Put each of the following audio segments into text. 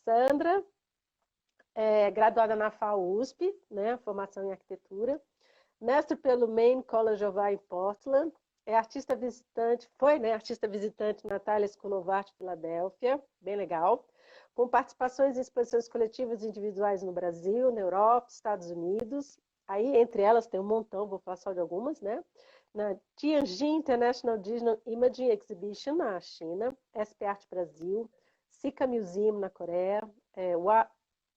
Sandra, graduada na FAUSP, né, formação em arquitetura, mestre pelo Maine College of Art em Portland, artista visitante, foi, né, artista visitante na Thalia School of Art, Filadélfia, bem legal, com participações em exposições coletivas e individuais no Brasil, na Europa, Estados Unidos, aí entre elas tem um montão, vou falar só de algumas, né, na Tianjin International Digital Imaging Exhibition, na China, SP Art Brasil, Sika Museum, na Coreia,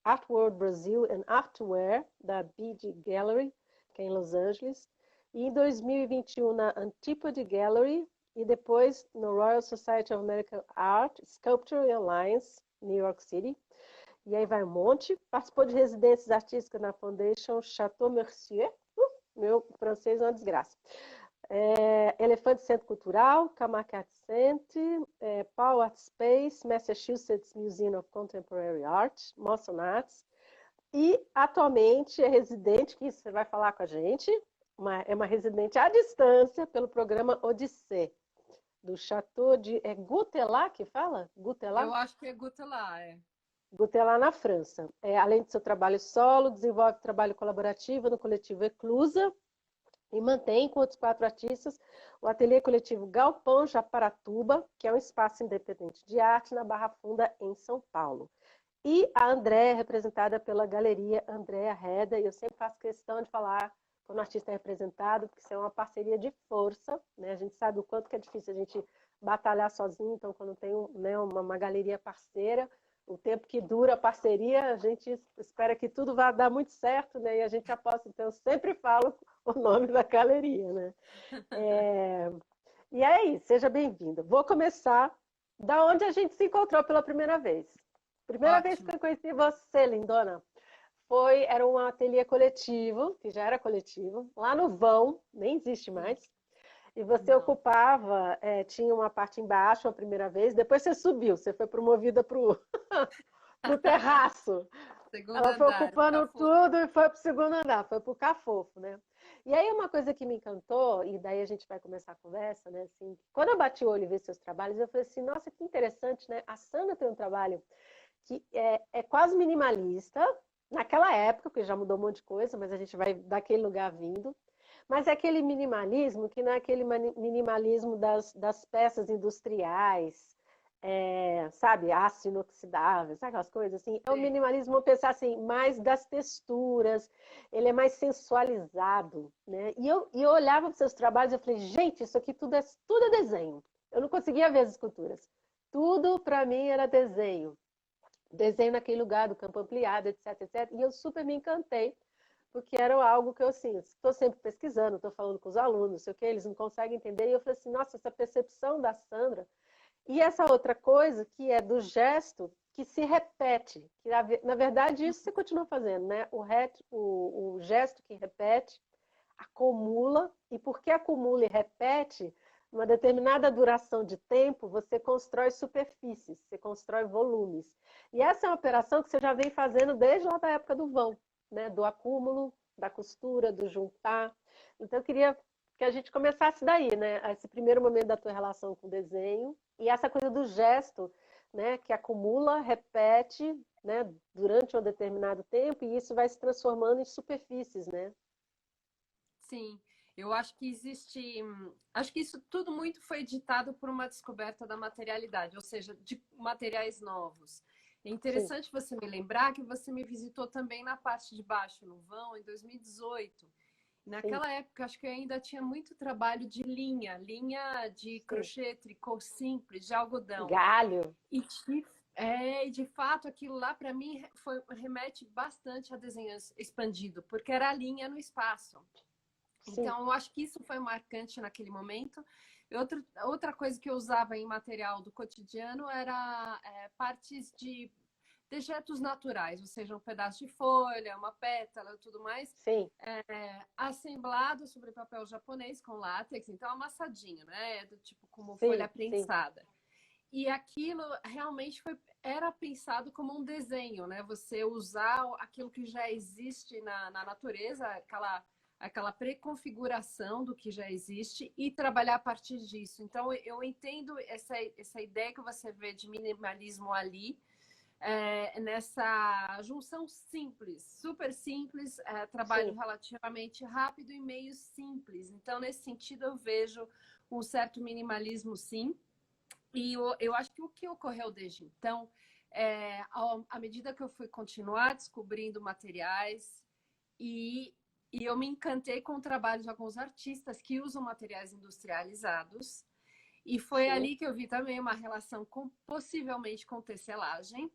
Art World Brasil and Artware, da BG Gallery, que é em Los Angeles, e em 2021 na Antipode Gallery, e depois no Royal Society of American Art, Sculpture Alliance, New York City, e aí vai um monte. Participou de residências artísticas na Foundation Chateau Mercier, meu francês é uma desgraça. Elefante Centro Cultural, Camac Art Center, Paul Art Space, Massachusetts Museum of Contemporary Art, Mosson Arts, e atualmente é residente, que você vai falar com a gente, é uma residente à distância pelo programa Odissée, do Chateau de... É Gutelá que fala? Gutelá? Eu acho que é Gutelá, é. Gutelá, na França. Além do seu trabalho solo, desenvolve trabalho colaborativo no coletivo Eclusa, e mantém com outros 4 artistas o ateliê coletivo Galpão Japaratuba, que é um espaço independente de arte na Barra Funda, em São Paulo. E a Andréa é representada pela Galeria Andréa Reda, e eu sempre faço questão de falar quando o artista é representado, porque isso é uma parceria de força, né? A gente sabe o quanto que é difícil a gente batalhar sozinho, então quando tem né, uma galeria parceira, o tempo que dura a parceria, a gente espera que tudo vá dar muito certo, né? E a gente aposta, então eu sempre falo o nome da galeria, né? E aí, seja bem-vinda. Vou começar da onde a gente se encontrou pela primeira vez. Primeira vez que eu conheci você, lindona, era um ateliê coletivo, que já era coletivo, lá no vão, nem existe mais. E você ocupava, tinha uma parte embaixo a primeira vez, depois você subiu, você foi promovida para o terraço. Ela foi ocupando tudo e foi para o segundo andar, foi para o Cafofo, né? E aí uma coisa que me encantou, e daí a gente vai começar a conversa, né? Assim, quando eu bati o olho e vi seus trabalhos, eu falei assim, nossa, que interessante, né? A Sandra tem um trabalho que é quase minimalista, naquela época, porque já mudou um monte de coisa, mas a gente vai daquele lugar vindo. Mas é aquele minimalismo que não é aquele minimalismo das peças industriais, sabe, aço inoxidável, sabe aquelas coisas assim? É o minimalismo, vou pensar assim, mais das texturas, ele é mais sensualizado, né? E eu olhava para os seus trabalhos e eu falei, gente, isso aqui tudo é desenho. Eu não conseguia ver as esculturas. Tudo para mim era desenho. Desenho naquele lugar do campo ampliado, etc, etc. E eu super me encantei, porque era algo que eu, assim, estou sempre pesquisando, estou falando com os alunos, não sei o que, eles não conseguem entender. E eu falei assim, nossa, essa percepção da Sandra e essa outra coisa que é do gesto que se repete, que na verdade isso você continua fazendo, né? O gesto que repete, acumula, e porque acumula e repete, uma determinada duração de tempo, você constrói superfícies, você constrói volumes. E essa é uma operação que você já vem fazendo desde lá da época do vão, né? Do acúmulo, da costura, do juntar. Então, eu queria que a gente começasse daí, né? Esse primeiro momento da tua relação com o desenho e essa coisa do gesto, né? Que acumula, repete, né? Durante um determinado tempo, e isso vai se transformando em superfícies, né? Sim, eu acho que existe. Acho que isso tudo muito foi ditado por uma descoberta da materialidade, ou seja, de materiais novos. É interessante Sim. Você me lembrar que você me visitou também na parte de baixo, no vão, em 2018. Naquela Sim. época, acho que eu ainda tinha muito trabalho de linha de Sim. crochê, tricô simples, de algodão. Galho. E de fato, aquilo lá, para mim, remete bastante a desenho expandido, porque era a linha no espaço. Sim. Então, eu acho que isso foi marcante naquele momento. Outra coisa que eu usava em material do cotidiano era partes de dejetos naturais, ou seja, um pedaço de folha, uma pétala, tudo mais, assemblado sobre papel japonês com látex, então amassadinho, né? Do tipo como sim, folha prensada. Sim. E aquilo realmente era pensado como um desenho, né? Você usar aquilo que já existe na natureza, aquela preconfiguração do que já existe e trabalhar a partir disso. Então, eu entendo essa ideia que você vê de minimalismo ali, nessa junção simples, super simples, trabalho Sim, relativamente rápido e meio simples. Então, nesse sentido, eu vejo um certo minimalismo, sim. E eu acho que o que ocorreu desde então, à medida que eu fui continuar descobrindo materiais e, e eu me encantei com o trabalho de alguns artistas que usam materiais industrializados. E foi sim, ali que eu vi também uma relação possivelmente com tecelagem.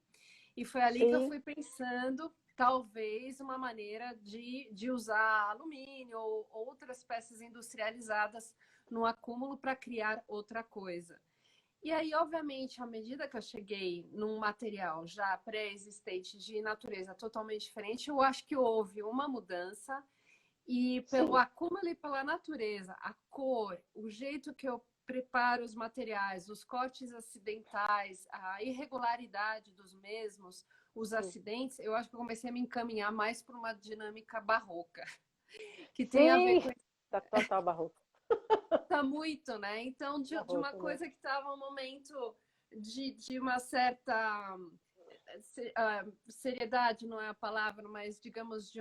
E foi ali que eu sim, fui pensando, talvez, uma maneira de usar alumínio ou outras peças industrializadas no acúmulo para criar outra coisa. E aí, obviamente, à medida que eu cheguei num material já pré-existente de natureza totalmente diferente, eu acho que houve uma mudança e pelo sim, acúmulo e pela natureza, a cor, o jeito que eu preparo os materiais, os cortes acidentais, a irregularidade dos mesmos, os sim. acidentes, eu acho que eu comecei a me encaminhar mais para uma dinâmica barroca, que tem a ver Sim, com tá total barroco. tá muito, né? Então, de uma Barroco, né? coisa que estava um momento de uma certa seriedade, não é a palavra, mas digamos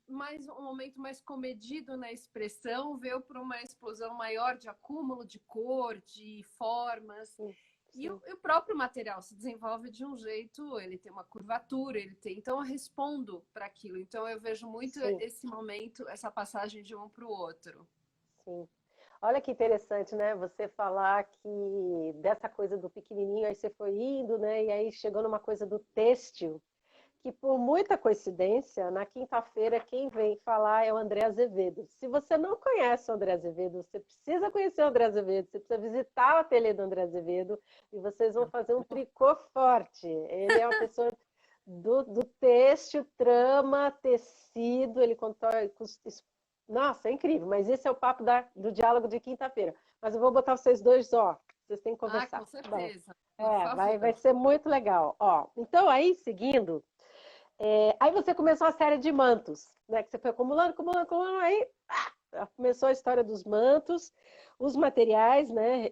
mais um momento mais comedido na expressão, veio para uma explosão maior de acúmulo de cor, de formas. Sim, E sim, o próprio material se desenvolve de um jeito, ele tem uma curvatura, ele tem. Então eu respondo para aquilo. Então eu vejo muito sim, esse momento, essa passagem de um para o outro. sim. Olha que interessante, né? Você falar que dessa coisa do pequenininho, aí você foi indo, né? E aí chegou numa coisa do têxtil, que por muita coincidência, na quinta-feira, quem vem falar é o André Azevedo. Se você não conhece o André Azevedo, você precisa conhecer o André Azevedo, você precisa visitar o ateliê do André Azevedo e vocês vão fazer um tricô forte. Ele é uma pessoa do têxtil, trama, tecido, ele contou. Nossa, é incrível, mas esse é o papo do diálogo de quinta-feira. Mas eu vou botar vocês dois, ó, vocês têm que Ah, conversar. com Tá bom. certeza. Por É, vai favor. ser muito legal. Ó, então aí, seguindo, aí você começou a série de mantos, né? Que você foi acumulando, acumulando, acumulando, aí começou a história dos mantos, os materiais, né?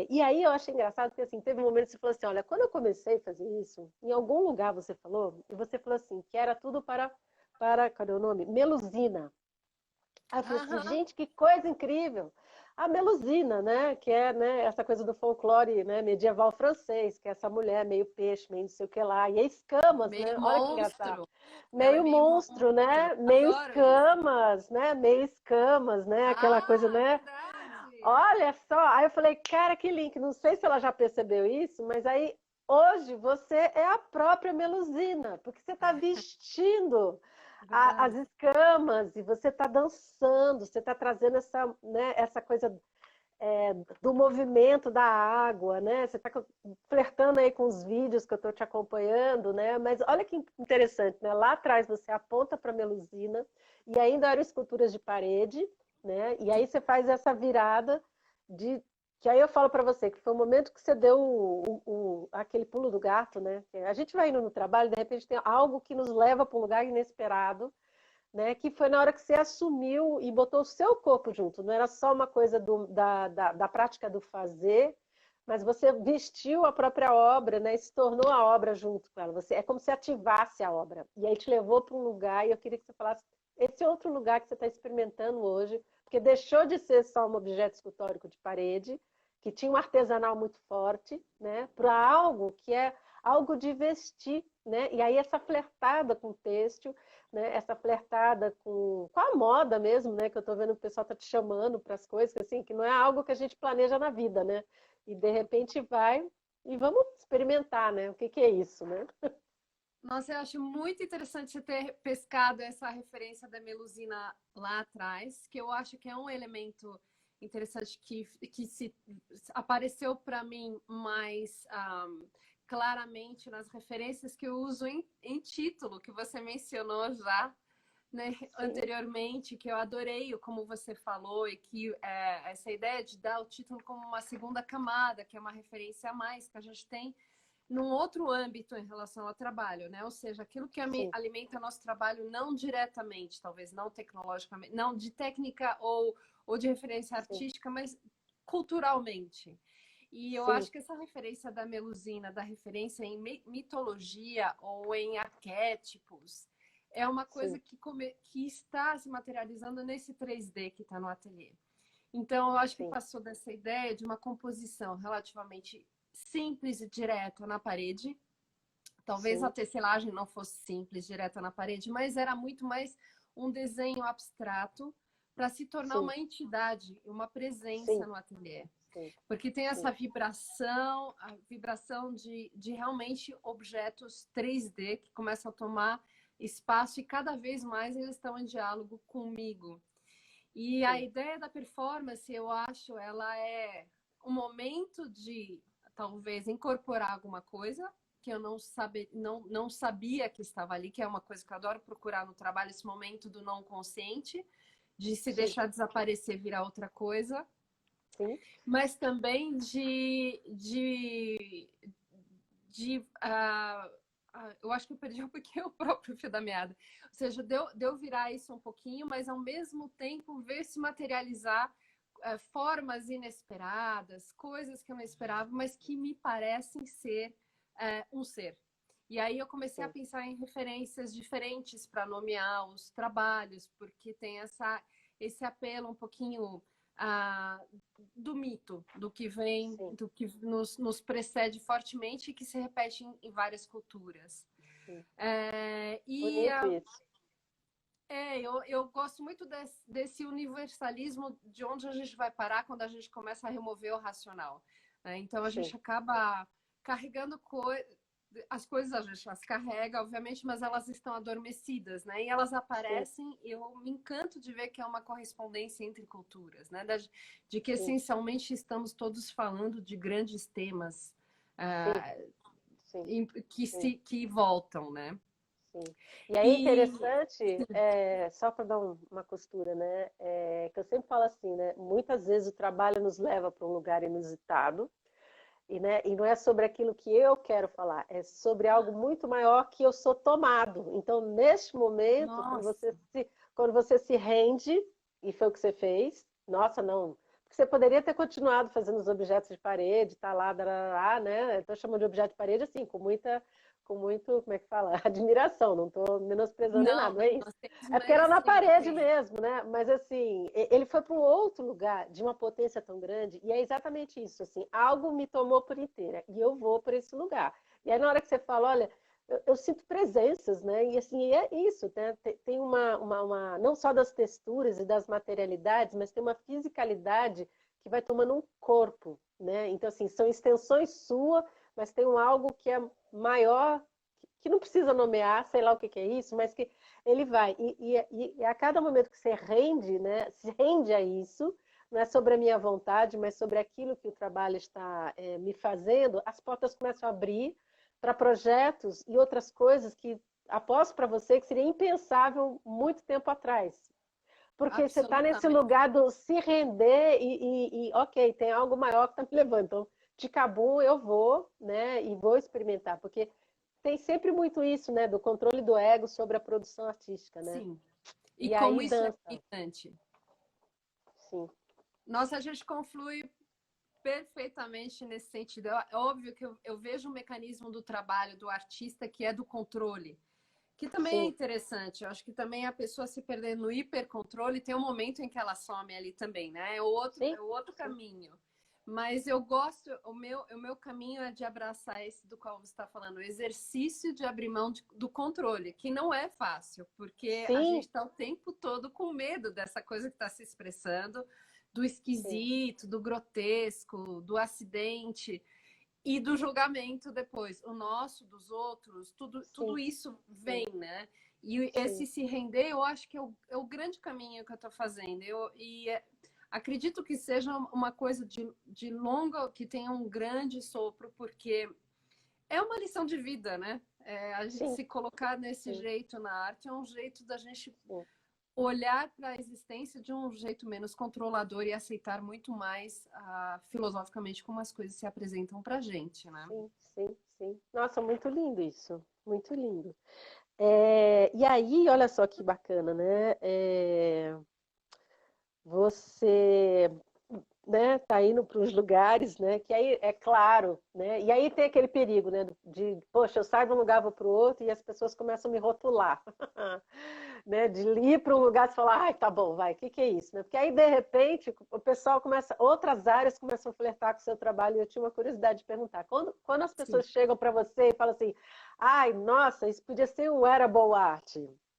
E aí eu achei engraçado porque assim, teve um momento que você falou assim: olha, quando eu comecei a fazer isso, em algum lugar você falou, e você falou assim, que era tudo cadê o nome? Melusina. Aí eu falei assim, Aham. gente, que coisa incrível! A Melusina, né? Que é, né, essa coisa do folclore, né, medieval francês, que é essa mulher meio peixe, meio não sei o que lá, e é escamas, Meio né? Olha que engraçado. monstro. Ela é Meio meio monstro, monstro. né? Meio Adoro isso. escamas, né? Meio escamas, né? Aquela coisa, Ah, né? verdade. Olha só. Aí eu falei, cara, que link. Não sei se ela já percebeu isso, mas aí hoje você é a própria Melusina, porque você está vestindo as Verdade. escamas e você está dançando, você está trazendo essa, né, essa coisa do movimento da água, né? Você está flertando aí com os vídeos que eu estou te acompanhando, né? Mas olha que interessante, né? Lá atrás você aponta para a Melusina e ainda eram esculturas de parede, né? E aí você faz essa virada de que aí eu falo para você que foi o momento que você deu aquele pulo do gato, né? A gente vai indo no trabalho, de repente tem algo que nos leva para um lugar inesperado, né? Que foi na hora que você assumiu e botou o seu corpo junto. Não era só uma coisa da prática do fazer, mas você vestiu a própria obra, né? E se tornou a obra junto com ela. É como se ativasse a obra. E aí te levou para um lugar, e eu queria que você falasse esse outro lugar que você está experimentando hoje, porque deixou de ser só um objeto escultórico de parede, que tinha um artesanal muito forte, né? Para algo que é algo de vestir, né? E aí essa flertada com o têxtil, né, essa flertada com a moda mesmo, né, que eu estou vendo o pessoal tá te chamando para as coisas, assim, que não é algo que a gente planeja na vida, né? E de repente vai e vamos experimentar, né? O que que é isso, né? Nossa, eu acho muito interessante você ter pescado essa referência da Melusina lá atrás, que eu acho que é um elemento interessante que se apareceu para mim mais claramente nas referências que eu uso em título, que você mencionou já, né, Sim, anteriormente, que eu adorei como você falou, e que essa ideia de dar o título como uma segunda camada, que é uma referência a mais que a gente tem num outro âmbito em relação ao trabalho, né? Ou seja, aquilo que sim, alimenta nosso trabalho não diretamente, talvez não tecnologicamente, não de técnica ou de referência sim, artística, mas culturalmente. E eu sim, acho que essa referência da Melusina, da referência em mitologia ou em arquétipos, é uma coisa sim, que está se materializando nesse 3D que está no ateliê. Então, eu acho que sim, passou dessa ideia de uma composição relativamente simples e direta na parede. Talvez a sim, tecelagem não fosse simples, direta na parede, mas era muito mais um desenho abstrato para se tornar sim, uma entidade, uma presença sim, no ateliê. sim, Porque tem essa sim, vibração, a vibração de realmente objetos 3D que começam a tomar espaço e cada vez mais eles estão em diálogo comigo. E a sim, ideia da performance, eu acho, ela é um momento de talvez incorporar alguma coisa que eu não sabia que estava ali, que é uma coisa que eu adoro procurar no trabalho, esse momento do não consciente, de se sim, deixar desaparecer, virar outra coisa, sim, mas também eu acho que eu perdi um pouquinho o próprio fio da meada. Ou seja, deu virar isso um pouquinho, mas ao mesmo tempo ver se materializar formas inesperadas, coisas que eu não esperava, mas que me parecem ser um ser. E aí eu comecei a sim, pensar em referências diferentes para nomear os trabalhos, porque tem esse apelo um pouquinho ah, do mito, do que vem, sim, do que nos precede fortemente e que se repete em várias culturas. sim. É, e Bonito isso. eu gosto muito desse universalismo de onde a gente vai parar quando a gente começa a remover o racional. Né? Então a Sim, gente acaba carregando as coisas, a gente as carrega, obviamente, mas elas estão adormecidas, né? E elas sim, aparecem, e eu me encanto de ver que é uma correspondência entre culturas, né? De que sim, essencialmente estamos todos falando de grandes temas sim, ah, sim, sim. que voltam, né? Sim. E aí é E interessante, só para dar uma costura, né? Que eu sempre falo assim, né? Muitas vezes o trabalho nos leva para um lugar inusitado, e, né, e não é sobre aquilo que eu quero falar, é sobre algo muito maior que eu sou tomado. Então, neste momento, nossa, quando você se rende, e foi o que você fez, nossa, não. Porque você poderia ter continuado fazendo os objetos de parede, tá lá, dará, né? Estou chamando de objeto de parede assim, com muito, como é que fala? Admiração, não estou menosprezando nem não, nada, não não, é isso. nós temos É uma porque era na parede essência. mesmo, né? Mas assim, ele foi para um outro lugar de uma potência tão grande, e é exatamente isso, assim, algo me tomou por inteira, e eu vou para esse lugar. E aí na hora que você fala, olha, eu sinto presenças, né? E assim, é isso, né? Tem não só das texturas e das materialidades, mas tem uma fisicalidade que vai tomando um corpo, né? Então, assim, são extensões suas, mas tem um algo que é maior, que não precisa nomear, sei lá o que é isso, mas que ele vai. E a cada momento que você rende, né? Se rende a isso, não é sobre a minha vontade, mas sobre aquilo que o trabalho está me fazendo, as portas começam a abrir para projetos e outras coisas que aposto para você que seria impensável muito tempo atrás. Porque você está nesse Absolutamente. lugar do se render ok, tem algo maior que está me levando. Então, de cabum eu vou, né, e vou experimentar, porque tem sempre muito isso, né, do controle do ego sobre a produção artística, né? Sim. E E como aí isso é dança, limitante. sim, Nossa, a gente conflui perfeitamente nesse sentido. É óbvio que eu vejo o mecanismo do trabalho do artista que é do controle, que também é sim, interessante. Eu acho que também a pessoa se perder no hipercontrole tem um momento em que ela some ali também, né? sim, É o outro sim, caminho. Mas eu gosto, o meu caminho é de abraçar esse do qual você está falando, o exercício de abrir mão do controle, que não é fácil, porque a gente sim, está o tempo todo com medo dessa coisa que está se expressando, do sim, esquisito, do grotesco, do acidente e do julgamento depois, o nosso, dos outros, tudo sim, isso sim, vem, né? E esse sim, se render, eu acho que é o grande caminho que eu estou fazendo. Acredito que seja uma coisa de longa, que tenha um grande sopro, porque é uma lição de vida, né? A gente sim, se colocar nesse sim, jeito na arte é um jeito da gente sim, olhar para a existência de um jeito menos controlador e aceitar muito mais filosoficamente como as coisas se apresentam para a gente, né? sim, sim, sim. Nossa, muito lindo isso, muito lindo. E aí, olha só que bacana, né? Você né, tá indo para os lugares, né, que aí é claro, né, e aí tem aquele perigo, né, poxa, eu saio de um lugar, vou para o outro e as pessoas começam a me rotular, né, de ir para um lugar e falar, ai, tá bom, vai, o que que é isso, né, porque aí de repente o pessoal começa, outras áreas começam a flertar com o seu trabalho e eu tinha uma curiosidade de perguntar, quando as Sim. pessoas chegam para você e falam assim, ai, nossa, isso podia ser um wearable art,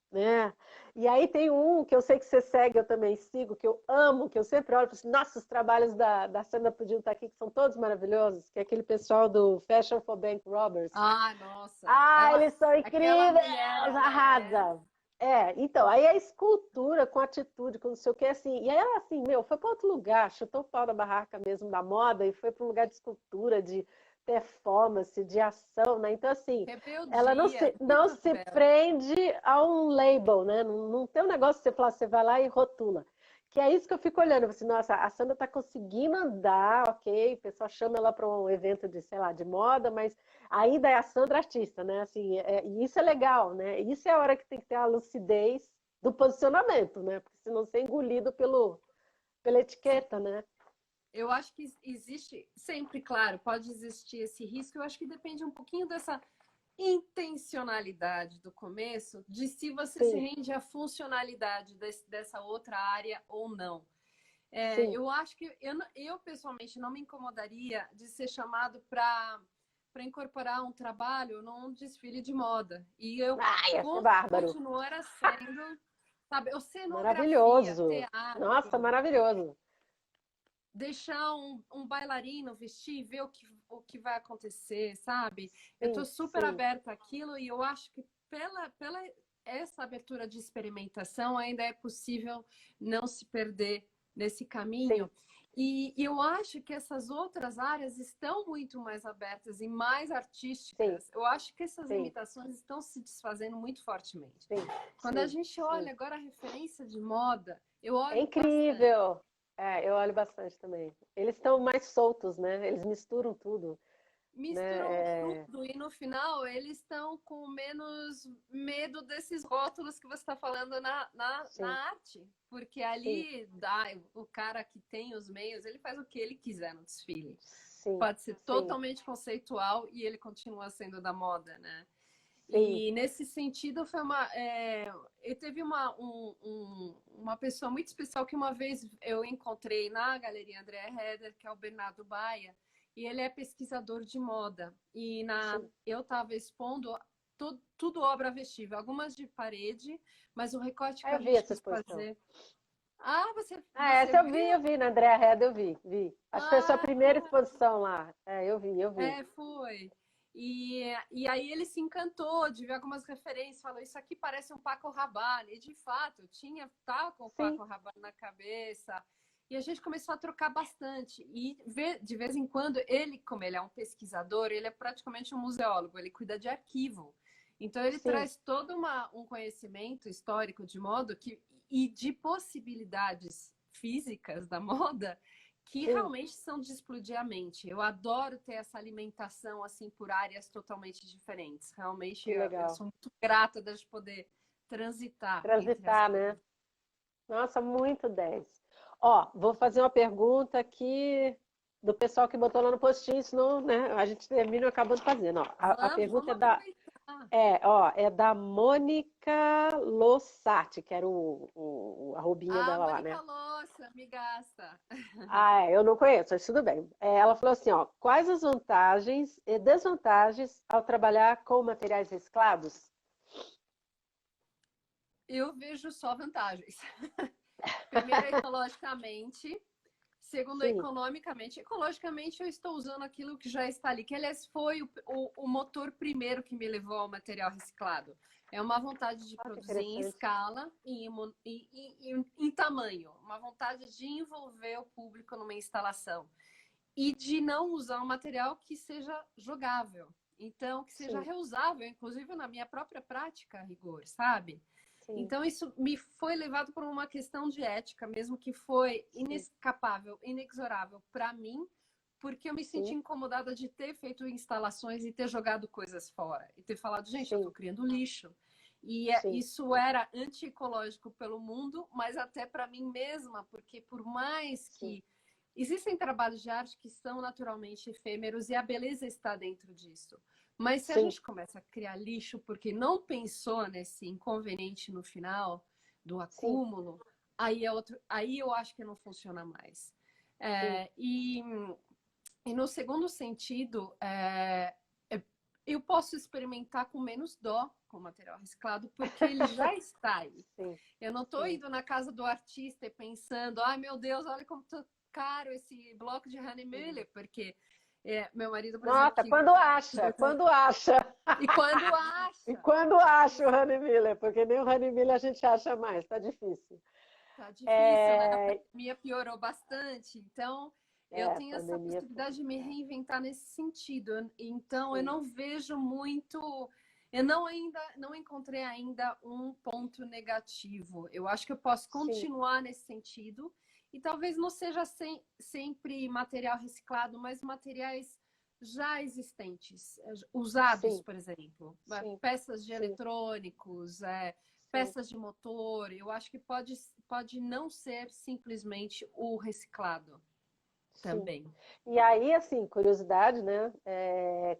né? E aí tem um que eu sei que você segue, eu também sigo, que eu amo, que eu sempre olho e falo assim, nossa, os trabalhos da Sandra podiam estar aqui, que são todos maravilhosos, que é aquele pessoal do Fashion for Bank Robbers. Ah, nossa. Ah, Ela, eles são aquela incríveis, mulher, ela é... arrasa. É, então, aí a escultura com atitude, com não sei o que, assim, e aí ela assim, meu, foi para outro lugar, chutou o pau da barraca mesmo da moda e foi para um lugar de escultura, de performance, de ação, né? Então, assim, ela Rebeldia, não muito se rebelde. prende a um label, né? Não tem um negócio que você fala, você vai lá e rotula. Que é isso que eu fico olhando, assim, nossa, a Sandra está conseguindo andar, ok, o pessoal chama ela para um evento de, sei lá, de moda, mas ainda é a Sandra artista, né? Assim, e isso é legal, né? Isso é a hora que tem que ter a lucidez do posicionamento, né? Porque senão você é engolido pela etiqueta, né? Eu acho que existe, sempre, claro, pode existir esse risco. Eu acho que depende um pouquinho dessa intencionalidade do começo, de se você se Sim, rende à funcionalidade dessa outra área ou não. sim. Eu acho que eu, pessoalmente não me incomodaria de ser chamado para incorporar um trabalho num desfile de moda. E eu Ai, ia ser bárbaro. continuar sendo, sabe, ocenografia, Maravilhoso. Nossa, teatro, maravilhoso. deixar um bailarino vestir e ver o que vai acontecer, sabe? Eu estou Sim, super sim, aberta àquilo e eu acho que pela essa abertura de experimentação ainda é possível não se perder nesse sim, caminho. E eu acho que essas outras áreas estão muito mais abertas e mais sim, artísticas. Eu acho que essas sim, limitações estão se desfazendo muito fortemente. sim, Quando a sim, gente sim. olha agora a referência de moda, eu É olho bastante. incrível. É, eu olho bastante também. Eles estão mais soltos, né? Eles misturam tudo, Misturam né? tudo e no final eles estão com menos medo desses rótulos que você está falando Sim, na arte, porque sim, ali o cara que tem os meios, ele faz o que ele quiser no desfile. sim, Pode ser sim, totalmente conceitual e ele continua sendo da moda, né? sim. E nesse sentido foi eu teve uma pessoa muito especial que uma vez eu encontrei na Galeria André Heder, que é o Bernardo Baia, e ele é pesquisador de moda. Sim. Eu estava expondo tudo obra vestível, algumas de parede, mas o recorte que Ah, a eu vi gente essa quis exposição. fazer. Ah, Você essa eu vi, viu? eu vi, na Andréa Reda eu vi, vi. Acho que foi a sua Ah, primeira exposição lá. É, eu vi, eu vi. foi. E aí ele se encantou de ver algumas referências, falou, isso aqui parece um Paco Rabanne. E de fato, tava com o Sim, Paco Rabanne na cabeça. E a gente começou a trocar bastante. E de vez em quando, ele, como ele é um pesquisador, ele é praticamente um museólogo, ele cuida de arquivo. Então ele sim, traz todo um conhecimento histórico de moda e de possibilidades físicas da moda que sim. realmente são de explodir a mente. Eu adoro ter essa alimentação assim por áreas totalmente diferentes. Realmente Que eu legal. sou muito grata de poder transitar entre as Transitar, né? áreas. Nossa, muito 10. Ó, vou fazer uma pergunta aqui do pessoal que botou lá no postinho, senão, né, a gente termina acabando fazendo. Ó, a pergunta Vamos é da, aproveitar. é da Mônica Lossati, que era o arrobinha Ah, dela lá, né? Mônica Lossa, amigaça. Ah, eu não conheço, mas tudo bem. Ela falou assim, ó, quais as vantagens e desvantagens ao trabalhar com materiais reciclados? Eu vejo só vantagens. Primeiro, ecologicamente. Segundo, Sim, economicamente. Ecologicamente, eu estou usando aquilo que já está ali, que aliás foi o motor primeiro que me levou ao material reciclado. É uma vontade de olha que produzir em interessante. escala e em tamanho, uma vontade de envolver o público numa instalação e de não usar um material que seja jogável. Então, que seja Sim, reusável, inclusive na minha própria prática, a rigor, sabe? sim, Então, isso me foi levado por uma questão de ética, mesmo que foi sim, inescapável, inexorável para mim, porque eu me senti sim, incomodada de ter feito instalações e ter jogado coisas fora. E ter falado, gente, eu estou sim, criando lixo. sim, Isso era antiecológico pelo mundo, mas até para mim mesma, porque por mais sim, que existem trabalhos de arte que são naturalmente efêmeros e a beleza está dentro disso. Mas se a Sim, gente começa a criar lixo porque não pensou nesse inconveniente no final do sim, acúmulo, aí eu acho que não funciona mais. sim, É, e no segundo sentido, eu posso experimentar com menos dó com o material reciclado, porque ele já está aí. sim, Eu não estou sim. indo na casa do artista e pensando, ai meu Deus, olha como tá caro esse bloco de Sim. Hahnemann, porque meu marido, por exemplo, Nossa, que quando acha, quando acha. e quando E acha, quando tá acha o difícil, Honey Miller, porque nem o Honey Miller a gente acha mais, tá difícil. tá difícil, né? A É, pandemia piorou bastante, então eu a tenho essa pandemia foi. possibilidade de me reinventar nesse sentido. Então eu Sim, não vejo muito, eu não ainda não encontrei ainda um ponto negativo. Eu acho que eu posso sim, continuar nesse sentido e talvez não seja sempre material reciclado, mas materiais já existentes, usados, sim, por exemplo, sim, peças de sim, eletrônicos, sim. peças de motor, eu acho que pode não ser simplesmente o reciclado Sim. também. E aí, assim, curiosidade, né?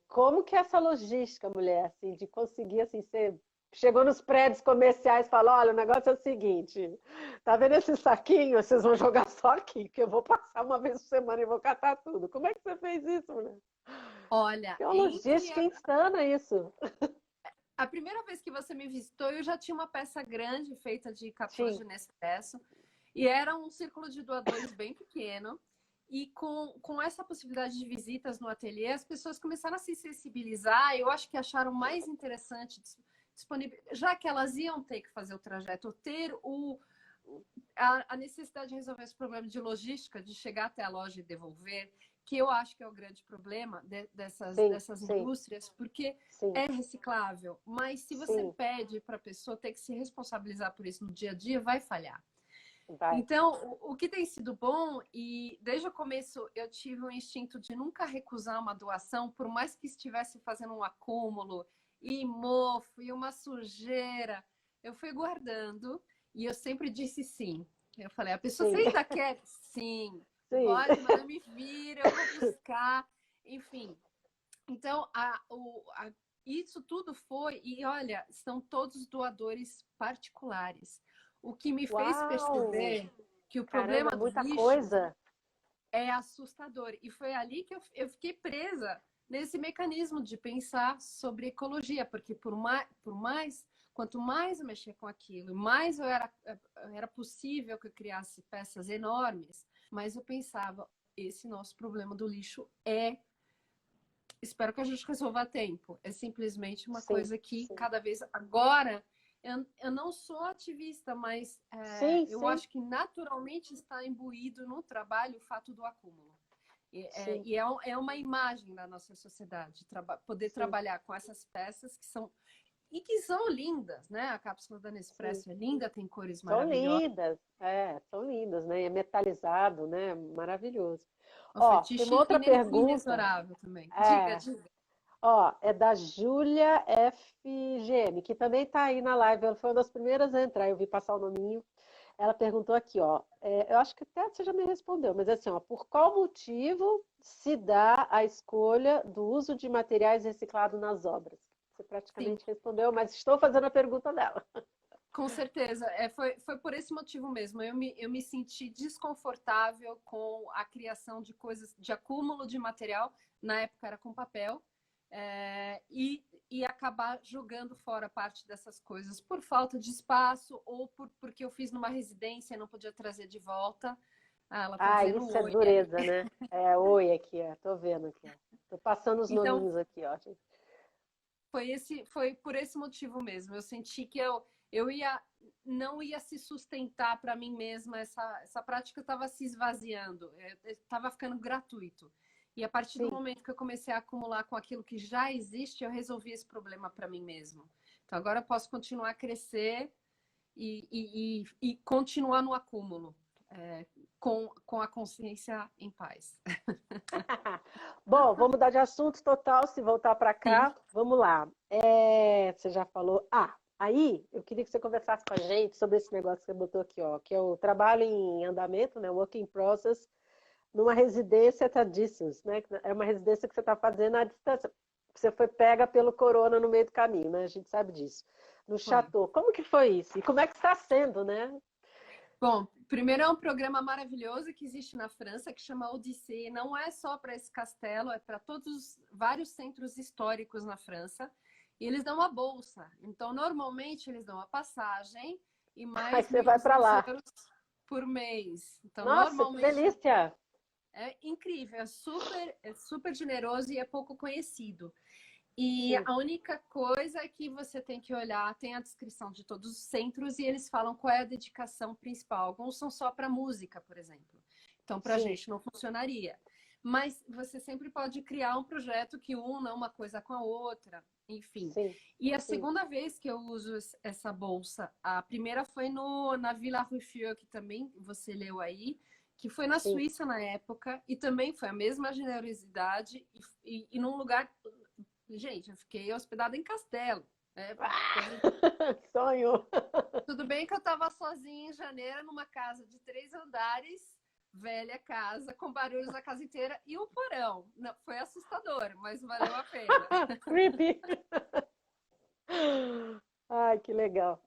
Como que é essa logística, mulher, assim, de conseguir, assim, você chegou nos prédios comerciais e falou, olha, o negócio é o seguinte, tá vendo esse saquinho? Vocês vão jogar só aqui, que eu vou passar uma vez por semana e vou catar tudo. Como é que você fez isso, mulher? Olha, Que uma entre logística insana isso. a primeira vez que você me visitou, eu já tinha uma peça grande feita de cápsulas Sim, de Nespresso e era um círculo de doadores bem pequeno. E com essa possibilidade de visitas no ateliê, as pessoas começaram a se sensibilizar. Eu acho que acharam mais interessante, já que elas iam ter que fazer o trajeto, ter a necessidade de resolver esse problema de logística, de chegar até a loja e devolver, que eu acho que é o grande problema sim, dessas sim, indústrias, porque sim, é reciclável, mas se você sim, pede para a pessoa ter que se responsabilizar por isso no dia a dia, vai falhar. vai. Então, o que tem sido bom, e desde o começo eu tive um instinto de nunca recusar uma doação, por mais que estivesse fazendo um acúmulo, e mofo, e uma sujeira, eu fui guardando e eu sempre disse sim. Eu falei, a pessoa, você Sim, ainda quer? Sim. sim. Pode, manda me vir, eu vou buscar. Enfim, então, isso tudo foi, e olha, são todos doadores particulares. O que me fez Uau! perceber que o problema Caramba, do muita lixo coisa. é assustador. E foi ali que eu fiquei presa nesse mecanismo de pensar sobre ecologia, porque quanto mais eu mexia com aquilo, mais era possível que eu criasse peças enormes, mas eu pensava, esse nosso problema do lixo espero que a gente resolva a tempo. É simplesmente uma Sim, coisa que sim. cada vez agora eu não sou ativista, mas Sim, eu sim, acho que naturalmente está imbuído no trabalho o fato do acúmulo. sim, É uma imagem da nossa sociedade poder sim, trabalhar com essas peças que são lindas, né? A cápsula da sim. Nespresso é linda, tem cores maravilhosas. São lindas, né? E é metalizado, né? Maravilhoso. O Ó, tem uma fetiche outra pergunta. inexorável também. Diga, É, diga. ó, é da Júlia FGM, que também está aí na live. Ela foi uma das primeiras a entrar. Eu vi passar o nominho. Ela perguntou aqui, ó. Eu acho que até você já me respondeu, mas assim, ó, por qual motivo se dá a escolha do uso de materiais reciclados nas obras? Você Sim, praticamente respondeu, mas estou fazendo a pergunta dela. com certeza, foi por esse motivo mesmo. Eu me senti desconfortável com a criação de coisas, de acúmulo de material, na época era com papel, e acabar jogando fora parte dessas coisas por falta de espaço ou porque eu fiz numa residência e não podia trazer de volta. Ah, ela está Ah, dizendo isso é oi aí. dureza, né? É, oi aqui, ó. Tô vendo aqui, ó. Tô passando os Então, nominhos aqui, ó. foi por esse motivo mesmo. Eu senti que eu não ia se sustentar para mim mesma, essa prática estava se esvaziando, estava ficando gratuito. E a partir do Sim. momento que eu comecei a acumular com aquilo que já existe, eu resolvi esse problema para mim mesmo. Então agora eu posso continuar a crescer e continuar no acúmulo, com a consciência em paz. Bom, vamos mudar de assunto total, se voltar para Sim, cá. Vamos lá. Você já falou. Ah, aí eu queria que você conversasse com a gente sobre esse negócio que você botou aqui, ó, que é o trabalho em andamento, né? Work in process numa residência Tadíssimos, né? É uma residência que você está fazendo à distância. Você foi pega pelo corona no meio do caminho, né? A gente sabe disso. No Foi. Chateau. Como que foi isso? E como é que está sendo, né? Bom, primeiro é um programa maravilhoso que existe na França, que chama Odyssée. Não é só para esse castelo, é para todos os vários centros históricos na França. E eles dão uma bolsa. Então, normalmente, eles dão a passagem e Aí mais você vai para 1.200 lá. euros por mês. Então, Nossa, que normalmente, delícia! é incrível, é super generoso e é pouco conhecido. E Sim, a única coisa é que você tem que olhar, tem a descrição de todos os centros e eles falam qual é a dedicação principal. Alguns são só para música, por exemplo. Então, para a sim, gente não funcionaria. Mas você sempre pode criar um projeto que una uma coisa com a outra, enfim. sim, E a sim, segunda vez que eu uso essa bolsa, a primeira foi na Villa Ruffieux, que também você leu aí, que foi na sim. Suíça na época, e também foi a mesma generosidade, e num lugar. Gente, eu fiquei hospedada em castelo. Né? Coisa... Sonho! Tudo bem que eu estava sozinha em janeiro numa casa de 3 andares, velha casa, com barulhos da casa inteira e um porão. Não, foi assustador, mas valeu a pena. Creepy! Ai, que legal.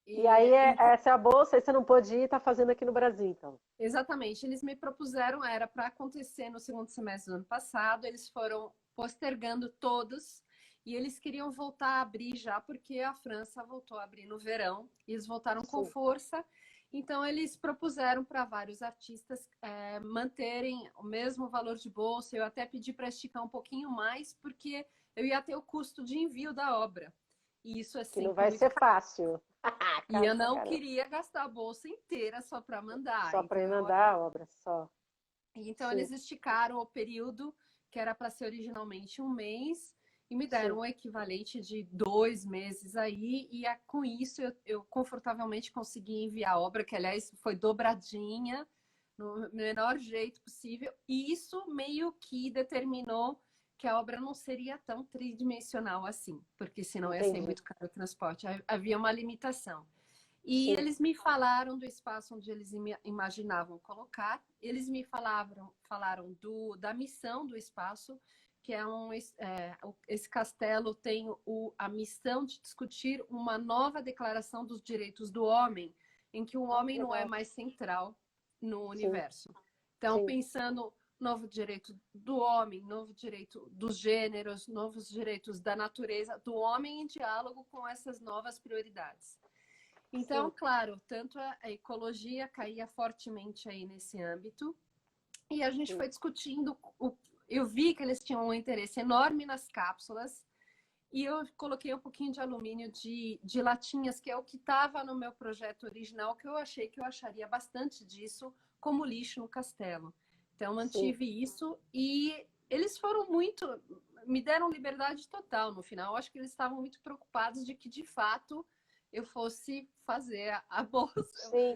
E E, aí, e essa é a bolsa, aí você não pôde ir, tá fazendo aqui no Brasil, então. exatamente, eles me propuseram, era para acontecer no segundo semestre do ano passado, eles foram postergando todos e eles queriam voltar a abrir já, porque a França voltou a abrir no verão, e eles voltaram com Sim, força. Então, eles propuseram para vários artistas manterem o mesmo valor de bolsa. Eu até pedi para esticar um pouquinho mais, porque eu ia ter o custo de envio da obra. E isso é que não sempre vai muito ser caro. fácil. E Caro eu pra não caramba. queria gastar a bolsa inteira só para mandar. Só Então, para emendar a obra, só. então, Sim, eles esticaram o período que era para ser originalmente um mês e me deram sim. o equivalente de 2 meses aí. E com isso eu confortavelmente consegui enviar a obra, que aliás foi dobradinha, no menor jeito possível. E isso meio que determinou que a obra não seria tão tridimensional assim, porque senão ia ser Entendi. muito caro o transporte. Havia uma limitação. E Sim, eles me falaram do espaço onde eles imaginavam colocar. Eles me falaram da missão do espaço, que esse castelo tem a missão de discutir uma nova declaração dos direitos do homem, em que o ó, que homem não é legal. mais central no Sim, universo. Então, sim, pensando novo direito do homem, novo direito dos gêneros, novos direitos da natureza, do homem em diálogo com essas novas prioridades. Então, sim, claro, tanto a ecologia caía fortemente aí nesse âmbito, e a gente sim. foi discutindo. Eu vi que eles tinham um interesse enorme nas cápsulas, e eu coloquei um pouquinho de alumínio de latinhas, que é o que estava no meu projeto original, que eu achei que eu acharia bastante disso como lixo no castelo. Então, Sim, mantive isso e eles foram muito. Me deram liberdade total no final. Eu acho que eles estavam muito preocupados de que, de fato, eu fosse fazer a bolsa, sim,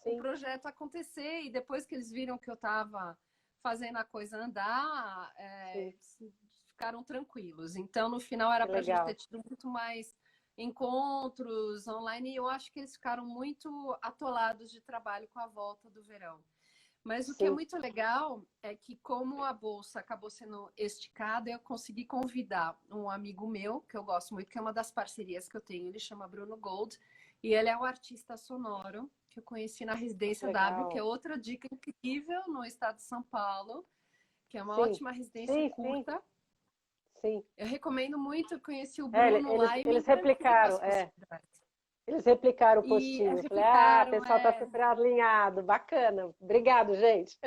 o sim. projeto acontecer. E depois que eles viram que eu estava fazendo a coisa andar, Sim, ficaram tranquilos. Então, no final, era que para a gente ter legal. tido muito mais encontros online, e eu acho que eles ficaram muito atolados de trabalho com a volta do verão. Mas o que é Sim, muito legal é que, como a bolsa acabou sendo esticada, eu consegui convidar um amigo meu, que eu gosto muito, que é uma das parcerias que eu tenho, ele chama Bruno Gold, e ele é um artista sonoro que eu conheci na que Residência W, que legal. é outra dica incrível no estado de São Paulo, que é uma Sim, ótima residência sim, sim, curta. sim. Eu recomendo muito, eu conheci o É, Bruno lá e me eles encantei com replicaram, as possibilidades. eles replicaram o E postinho. Eu falei, ah, o replicaram, pessoal tá super alinhado, bacana. Obrigado, gente.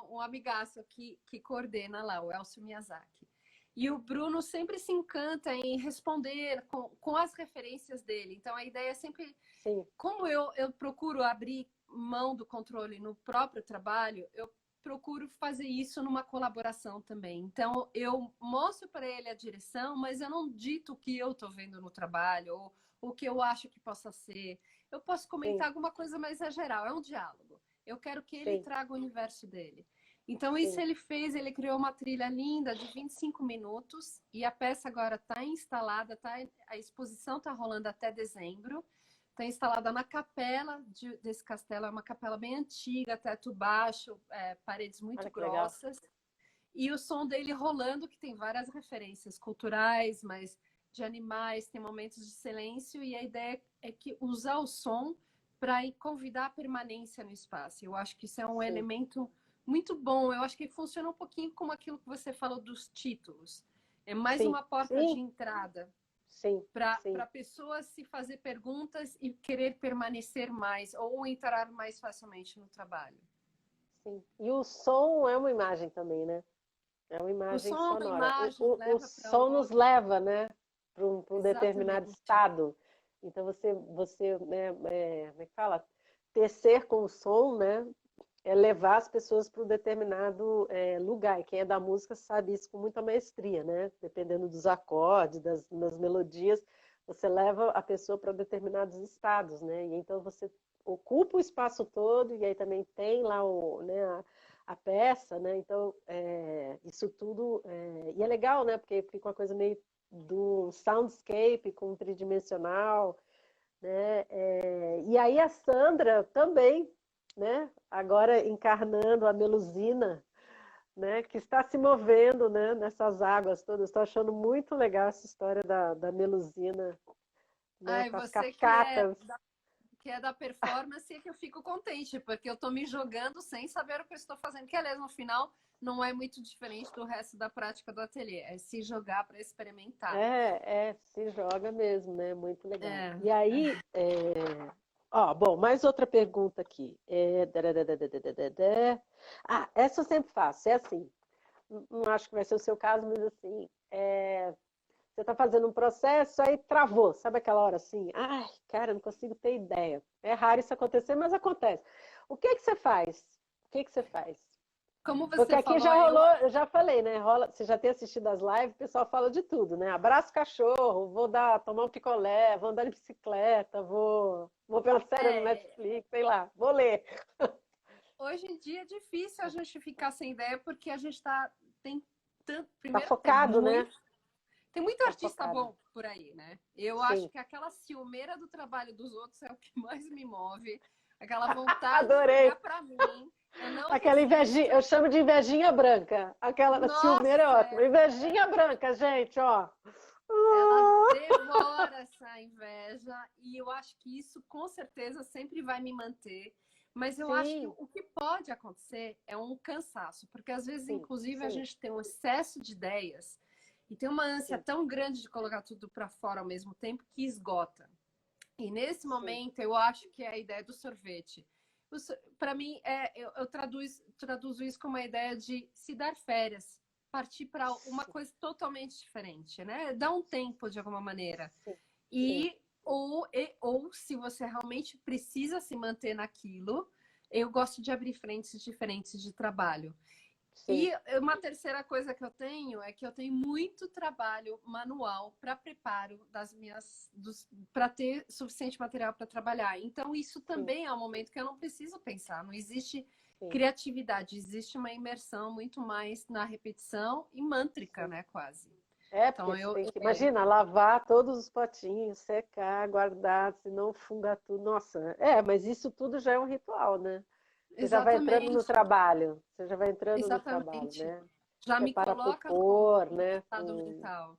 um amigaço que coordena lá, o Elcio Miyazaki. E o Bruno sempre se encanta em responder com as referências dele. Então, a ideia é sempre... Sim, Como eu procuro abrir mão do controle no próprio trabalho, eu procuro fazer isso numa colaboração também. Então, eu mostro para ele a direção, mas eu não dito o que eu estou vendo no trabalho ou o que eu acho que possa ser. Eu posso sim, comentar alguma coisa, mas é geral, é um diálogo. Eu quero que ele sim, traga o universo dele. Então, isso sim. ele fez, ele criou uma trilha linda de 25 minutos e a peça agora está instalada, a exposição está rolando até dezembro. está instalada na capela desse castelo. É uma capela bem antiga, teto baixo, paredes muito grossas. E o som dele rolando, que tem várias referências culturais, mas de animais, tem momentos de silêncio. E a ideia é que usar o som para convidar a permanência no espaço. Eu acho que isso é um elemento muito bom. Eu acho que funciona um pouquinho como aquilo que você falou dos títulos. É mais uma porta de entrada para a pessoa se fazer perguntas e querer permanecer mais ou entrar mais facilmente no trabalho. Sim. E o som é uma imagem também, né? É uma imagem sonora. O som nos leva, né, para um determinado estado. Então você né, como é que fala? Tecer com o som, né? É levar as pessoas para um determinado lugar. E quem é da música sabe isso com muita maestria, né? Dependendo dos acordes, das melodias, você leva a pessoa para determinados estados, né? E então você ocupa o espaço todo e aí também tem lá a peça, né? Então isso tudo e é legal, né? Porque fica uma coisa meio do soundscape com tridimensional, né? E aí a Sandra também, né? Agora encarnando a Melusina, né? Que está se movendo, né? Nessas águas todas. Estou achando muito legal essa história da Melusina, né? Com as cascatas. Que é da performance, é que eu fico contente, porque eu estou me jogando sem saber o que eu estou fazendo, que aliás, no final, não é muito diferente do resto da prática do ateliê, é se jogar para experimentar. Se joga mesmo, né? Muito legal. E aí, bom, mais outra pergunta aqui. Essa eu sempre faço, é assim, não acho que vai ser o seu caso, mas assim, você está fazendo um processo, aí travou, sabe aquela hora assim? Ai, cara, não consigo ter ideia. É raro isso acontecer, mas acontece. O que que você faz? O que que você faz? Como você Porque aqui falou, já rolou, eu já falei, né? Você já tem assistido as lives, o pessoal fala de tudo, né? Abraço cachorro, vou tomar um picolé, vou andar de bicicleta, vou ver uma série no Netflix, sei lá, vou ler. Hoje em dia é difícil a gente ficar sem ideia, porque a gente tem tanto. Tá focado, né? Tem muito artista bom por aí, né? Eu acho que aquela ciumeira do trabalho dos outros é o que mais me move. Aquela vontade de pegar pra mim. Aquela invejinha, eu chamo de invejinha branca. Aquela ciumeira é ótima. Invejinha branca, gente, ó. Ela devora essa inveja e eu acho que isso com certeza sempre vai me manter. Mas eu acho que o que pode acontecer é um cansaço, porque às vezes, inclusive, a gente tem um excesso de ideias e tem uma ânsia tão grande de colocar tudo para fora ao mesmo tempo que esgota. E nesse momento, eu acho que é a ideia do sorvete. Para mim, eu traduzo isso como uma ideia de se dar férias, partir para uma coisa totalmente diferente, né? Dar um tempo de alguma maneira. Ou se você realmente precisa se manter naquilo, eu gosto de abrir frentes diferentes de trabalho. E uma terceira coisa que eu tenho é que eu tenho muito trabalho manual para preparo para ter suficiente material para trabalhar. Então, isso também é um momento que eu não preciso pensar. Não existe criatividade, existe uma imersão muito mais na repetição e mântrica, né? Quase. Então, imagina, lavar todos os potinhos, secar, guardar, senão funga tudo. Nossa, mas isso tudo já é um ritual, né? Você já vai entrando no trabalho. Você já vai entrando no trabalho, né? Já me coloca no estado mental.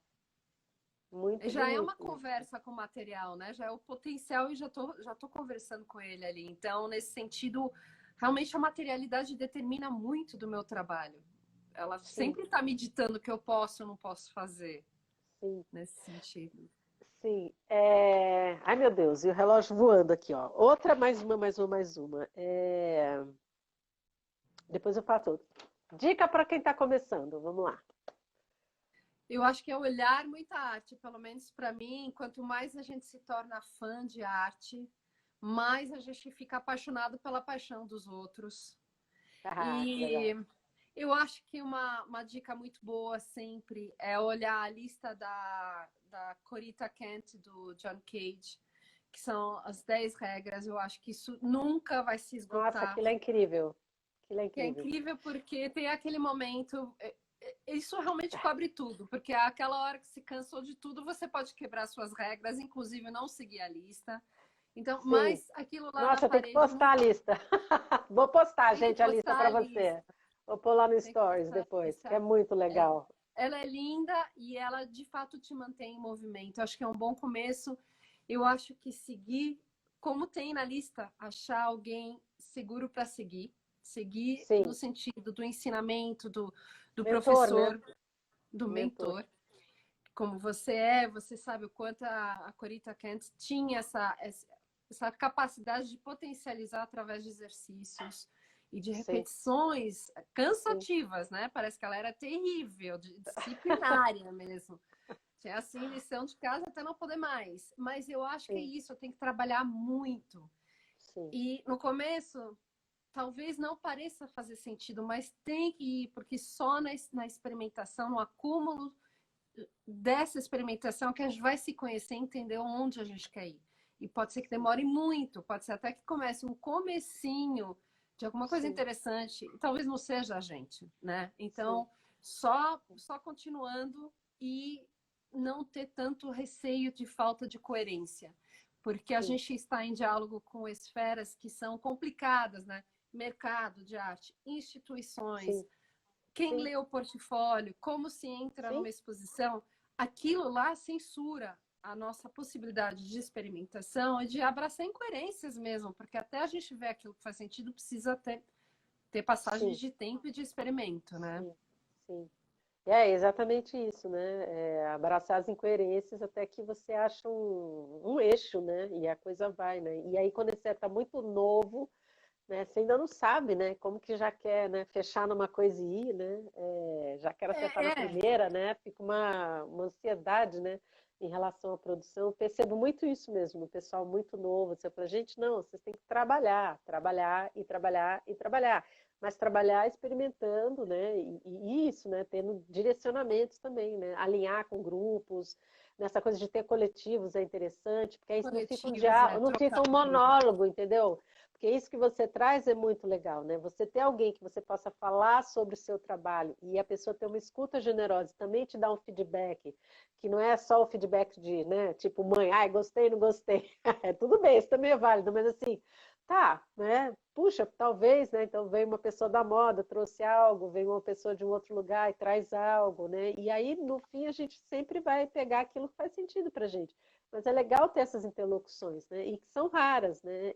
Muito já bonito, é uma conversa com o material, né? Já é o potencial e já tô conversando com ele ali. Então, nesse sentido, realmente a materialidade determina muito do meu trabalho. Ela sempre está me ditando o que eu posso ou não posso fazer. Nesse sentido. Sim. Ai, meu Deus, e o relógio voando aqui, ó. Outra, mais uma. Depois eu faço outra. Dica para quem está começando, vamos lá. Eu acho que é olhar muita arte, pelo menos para mim. Quanto mais a gente se torna fã de arte, mais a gente fica apaixonado pela paixão dos outros. E eu acho que uma dica muito boa sempre é olhar a lista da Corita Kent, do John Cage, que são as 10 regras. Eu acho que isso nunca vai se esgotar. Nossa, aquilo é incrível. Que é incrível porque tem aquele momento... Isso realmente cobre tudo, porque aquela hora que se cansou de tudo, você pode quebrar suas regras, inclusive não seguir a lista. Então, sim. mas aquilo lá na Nossa, eu tenho que parede postar a lista. Vou postar, tem que gente, a lista postar para a você. lista. Vou pôr lá no Tem que Stories postar a depois, que é lista. muito É, legal. ela é linda e ela de fato te mantém em movimento. Eu acho que é um bom começo. Eu acho que seguir, como tem na lista, achar alguém seguro para seguir. Seguir no Sim, sentido do ensinamento, do mentor, né? professor, do Mentor. mentor. Como você é, você sabe o quanto a Corita Kent tinha essa capacidade de potencializar através de exercícios e de Sim, repetições sim, cansativas, né? Parece que ela era terrível, disciplinária mesmo. Tinha assim lição de casa até não poder mais. Mas eu acho que é sim, isso, eu tenho que trabalhar muito. sim, E no começo, talvez não pareça fazer sentido, mas tem que ir, porque só na experimentação, no acúmulo dessa experimentação que a gente vai se conhecer e entender onde a gente quer ir. E pode ser que demore muito, pode ser até que comece um comecinho de alguma coisa sim, interessante, e talvez não seja a gente, né? sim, Então, só continuando e não ter tanto receio de falta de coerência, porque a sim, gente está em diálogo com esferas que são complicadas, né? Mercado de arte, instituições, sim, quem sim, lê o portfólio, como se entra sim, numa exposição, aquilo lá censura a nossa possibilidade de experimentação e de abraçar incoerências mesmo, porque até a gente ver aquilo que faz sentido, precisa ter passagens sim, de tempo e de experimento, né? sim, sim. É exatamente isso, né? É abraçar as incoerências até que você acha um eixo, né? E a coisa vai, né? E aí, quando você está muito novo, né? Você ainda não sabe, né? Como que já quer, né? Fechar numa coisa e ir, né? Já quero acertar na É, primeira, né? Fica uma ansiedade, né? Em relação à produção. Eu percebo muito isso mesmo, no pessoal muito novo. Você fala, gente, não, vocês têm que trabalhar, trabalhar e trabalhar e trabalhar. Mas trabalhar experimentando, né? E isso, né? Tendo direcionamentos também, né? Alinhar com grupos, nessa coisa de ter coletivos é interessante, porque aí não fica um coletivos, diálogo, não fica trocar um ideia. monólogo, entendeu? Porque isso que você traz é muito legal, né? Você ter alguém que você possa falar sobre o seu trabalho e a pessoa ter uma escuta generosa e também te dar um feedback, que não é só o feedback de, né, tipo, mãe, ai, gostei, não gostei. É tudo bem, isso também é válido, mas assim, tá, né? Puxa, talvez, né? Então vem uma pessoa da moda, trouxe algo, vem uma pessoa de um outro lugar e traz algo, né? E aí, no fim, a gente sempre vai pegar aquilo que faz sentido pra gente. Mas é legal ter essas interlocuções, né? E que são raras, né?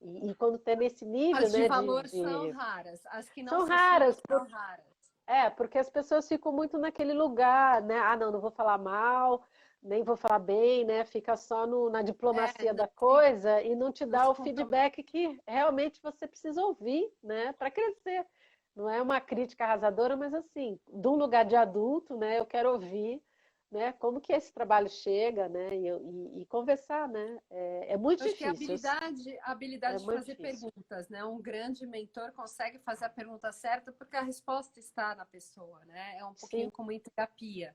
E quando tem nesse nível, As de né, valor são raras, as que não são são suas raras, são raras. porque as pessoas ficam muito naquele lugar, né? Ah, não, não vou falar mal, nem vou falar bem, né? Fica só na diplomacia Não da se, coisa e não te não dá se o compromete. feedback que realmente você precisa ouvir, né? Para crescer. Não é uma crítica arrasadora, mas assim, de um lugar de adulto, né? Eu quero ouvir, né? Como que esse trabalho chega, né? E conversar, né? É muito Eu acho que a difícil. habilidade, a É habilidade de muito fazer difícil. perguntas, né? Um grande mentor consegue fazer a pergunta certa porque a resposta está na pessoa, né? É um pouquinho Sim, como em terapia.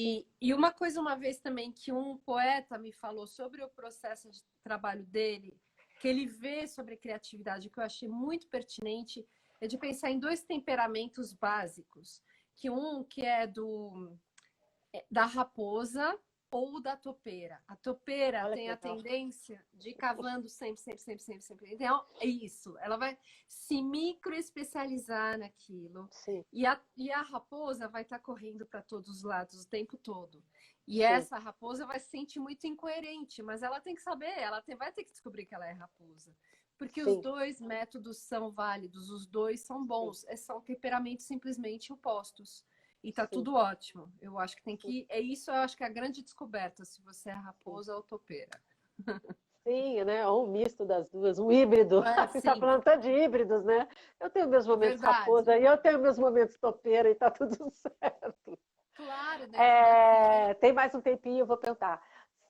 sim, E uma coisa, uma vez também, que um poeta me falou sobre o processo de trabalho dele, que ele vê sobre criatividade, que eu achei muito pertinente, é de pensar em dois temperamentos básicos. Que um que é da raposa ou da topeira. A topeira olha que tem a legal. tendência de ir cavando sempre, sempre, sempre, sempre, sempre. Então, é isso. Ela vai se microespecializar naquilo. Sim, E a raposa vai estar correndo para todos os lados o tempo todo. E sim, essa raposa vai se sentir muito incoerente, mas ela tem que saber, vai ter que descobrir que ela é raposa. Porque os sim, dois métodos são válidos, os dois são sim, bons, são temperamentos simplesmente opostos. E tá sim, tudo ótimo. Eu acho que tem sim, que. É isso, eu acho que é a grande descoberta, se você é sim. raposa ou topeira. Sim, né? Ou um misto das duas, um híbrido. É, Você está sim, falando tanto de híbridos, né? Eu tenho meus momentos verdade. raposa e eu tenho meus momentos topeira e tá tudo certo. Claro, dentro daquilo. Tem mais um tempinho, eu vou perguntar.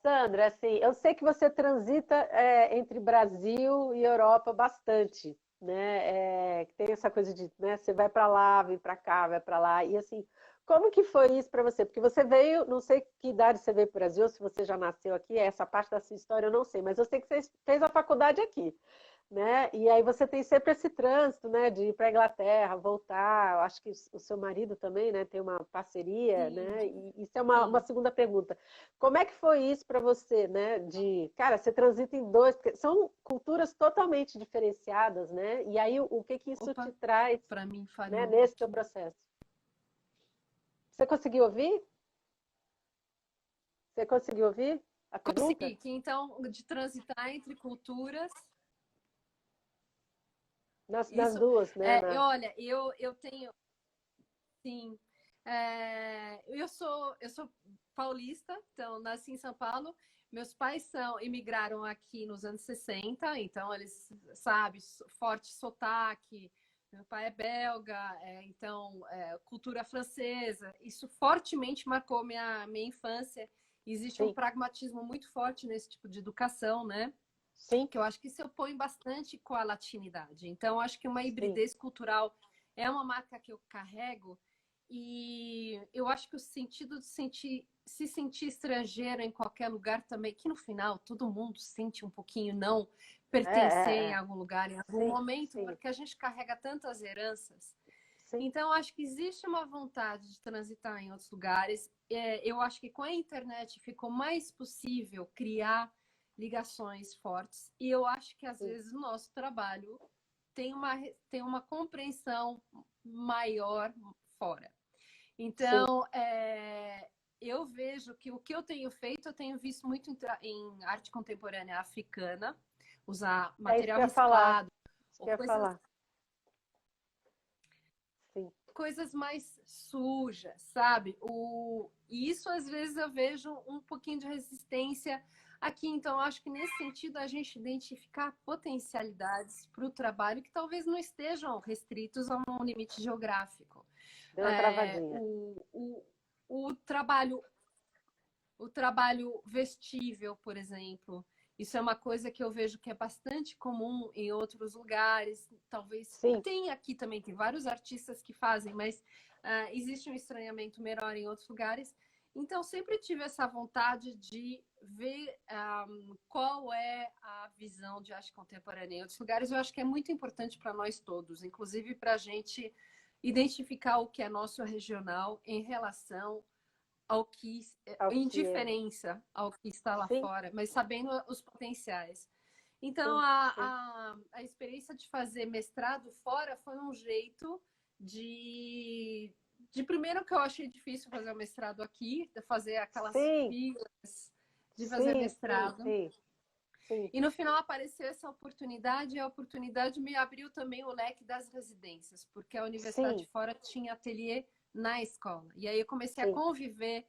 Sandra, assim, eu sei que você transita entre Brasil e Europa bastante, né? Tem essa coisa de, né? Você vai para lá, vem para cá, vai para lá, e assim, como que foi isso para você? Porque você veio, não sei que idade você veio para o Brasil, se você já nasceu aqui, essa parte da sua história eu não sei, mas eu sei que você fez a faculdade aqui. né? E aí você tem sempre esse trânsito, né? De ir para a Inglaterra, voltar. Eu acho que o seu marido também, né? Tem uma parceria, né? Sim, E isso é uma sim. segunda pergunta. Como é que foi isso para você, né? Cara, você transita em dois, porque são culturas totalmente diferenciadas, né? E aí o que que isso te Opa, traz, para mim né? falhou um Nesse seu pouquinho. processo? Você conseguiu ouvir? Você conseguiu ouvir a pergunta? Consegui, que então, de transitar entre culturas, Nas isso, duas, né? olha, eu tenho, sim, eu sou paulista, então nasci em São Paulo. Meus pais imigraram aqui nos anos 60, então eles, sabe, forte sotaque. Meu pai é belga, então cultura francesa. Isso fortemente marcou minha infância. Existe um Sim, pragmatismo muito forte nesse tipo de educação, né? sim, Que eu acho que se opõe bastante com a latinidade. Então, eu acho que uma sim. hibridez cultural é uma marca que eu carrego e eu acho que o sentido de se sentir estrangeiro em qualquer lugar também, que no final todo mundo sente um pouquinho não É, pertencer é, em é. algum lugar, em algum Sim, momento, sim, porque a gente carrega tantas heranças. sim, Então, acho que existe uma vontade de transitar em outros lugares. Eu acho que com a internet ficou mais possível criar ligações fortes. E eu acho que, às sim, vezes, o nosso trabalho tem uma compreensão maior fora. sim. Então, eu vejo que o que eu tenho feito, eu tenho visto muito em arte contemporânea africana, usar É isso que material eu ia falar. reciclado, Isso que ou eu ia coisas falar. Sim, coisas mais sujas, sabe? E isso às vezes eu vejo um pouquinho de resistência aqui. Então, acho que nesse sentido a gente identificar potencialidades para o trabalho que talvez não estejam restritos a um limite geográfico. deu uma É, travadinha. o trabalho o trabalho vestível, por exemplo. Isso é uma coisa que eu vejo que é bastante comum em outros lugares. Talvez Sim, tem aqui também, tem vários artistas que fazem, mas existe um estranhamento menor em outros lugares. Então, sempre tive essa vontade de ver qual é a visão de arte contemporânea em outros lugares. Eu acho que é muito importante para nós todos, inclusive para a gente identificar o que é nosso regional em relação ao que ao que é. indiferença ao que está lá Sim, fora, mas sabendo os potenciais. Então, sim, sim, a experiência de fazer mestrado fora foi um jeito de primeiro que eu achei difícil fazer o mestrado aqui, de fazer aquelas sim, filas de fazer sim, sim, mestrado. sim, sim, E no final apareceu essa oportunidade, e a oportunidade me abriu também o leque das residências, porque a universidade sim, fora tinha ateliê na escola. E aí eu comecei a sim, conviver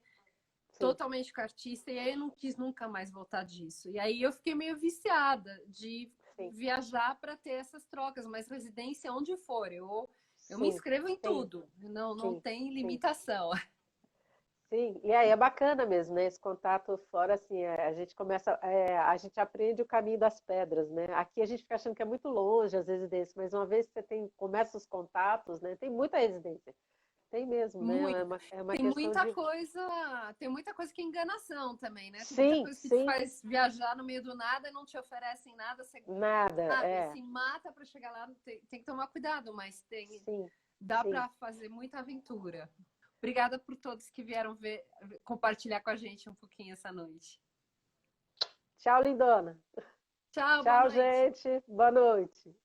sim, totalmente com artista, e aí eu não quis nunca mais voltar disso. E aí eu fiquei meio viciada de sim, viajar para ter essas trocas, mas residência onde for, eu me sim, inscrevo em sim, tudo, não sim, tem sim. limitação. Sim, e aí é bacana mesmo, né? Esse contato fora, assim, a gente começa, a gente aprende o caminho das pedras, né? Aqui a gente fica achando que é muito longe as residências, mas uma vez que você começa os contatos, né? Tem muita residência, tem mesmo, né? Muito. É uma Tem questão de. muita coisa que é enganação também, né? Tem muita Sim, coisa que te sim, faz viajar no meio do nada e não te oferecem nada, você, nada, sabe, se mata para chegar lá, tem que tomar cuidado, mas sim, dá sim. para fazer muita aventura. Obrigada por todos que vieram compartilhar com a gente um pouquinho essa noite. Tchau, lindona. Tchau, boa Tchau, noite. gente. Boa noite.